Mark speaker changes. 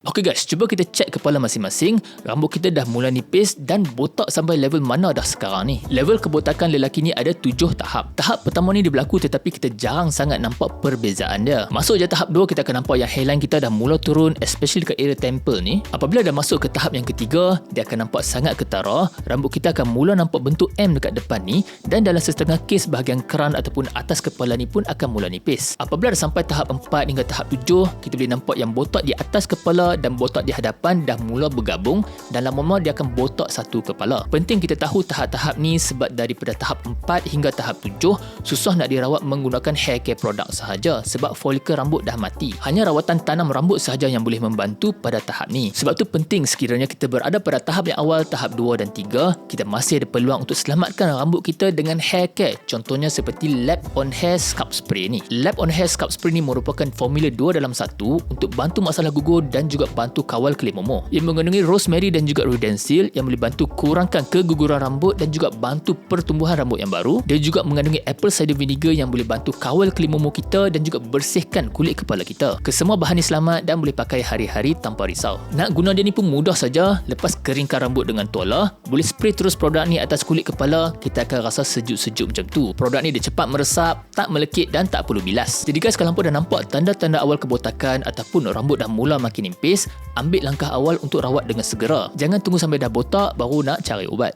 Speaker 1: Okey guys, cuba kita cek kepala masing-masing. Rambut kita dah mula nipis dan botak sampai level mana dah sekarang ni. Level kebotakan lelaki ni ada 7 tahap. Tahap pertama ni dia berlaku tetapi kita jarang sangat nampak perbezaan dia. Masuk je tahap 2, kita akan nampak yang hairline kita dah mula turun, especially dekat area temple ni. Apabila dah masuk ke tahap yang ketiga, dia akan nampak sangat ketara. Rambut kita akan mula nampak bentuk M dekat depan ni, dan dalam setengah kes bahagian keran ataupun atas kepala ni pun akan mula nipis. Apabila dah sampai tahap 4 hingga tahap 7, kita boleh nampak yang botak di atas kepala dan botak di hadapan dah mula bergabung, dan lama-lama dia akan botak satu kepala. Penting kita tahu tahap-tahap ni sebab daripada tahap 4 hingga tahap 7 susah nak dirawat menggunakan hair care product sahaja sebab folikel rambut dah mati. Hanya rawatan tanam rambut sahaja yang boleh membantu pada tahap ni. Sebab tu penting sekiranya kita berada pada tahap yang awal, tahap 2 dan 3, kita masih ada peluang untuk selamatkan rambut kita dengan hair care. Contohnya seperti Lab on Hair Scalp Spray ni. Lab on Hair Scalp Spray ni merupakan formula 2 dalam 1 untuk bantu masalah gugur dan juga bantu kawal kelip momok. Ia mengandungi rosemary dan juga rudensil yang boleh bantu kurangkan keguguran rambut dan juga bantu pertumbuhan rambut yang baru. Dia juga mengandungi apple cider vinegar yang boleh bantu kawal kelip momok kita dan juga bersihkan kulit kepala kita. Kesemua bahan ni selamat dan boleh pakai hari-hari tanpa risau. Nak guna dia ni pun mudah saja. Lepas keringkan rambut dengan tuala, boleh spray terus produk ni atas kulit kepala, kita akan rasa sejuk-sejuk macam tu. Produk ni dia cepat meresap, tak melekit dan tak perlu bilas. Jadi guys, kalau hampa dah nampak tanda-tanda awal kebotakan ataupun rambut dah mula makin nipis, ambil langkah awal untuk rawat dengan segera. Jangan tunggu sampai dah botak baru nak cari ubat.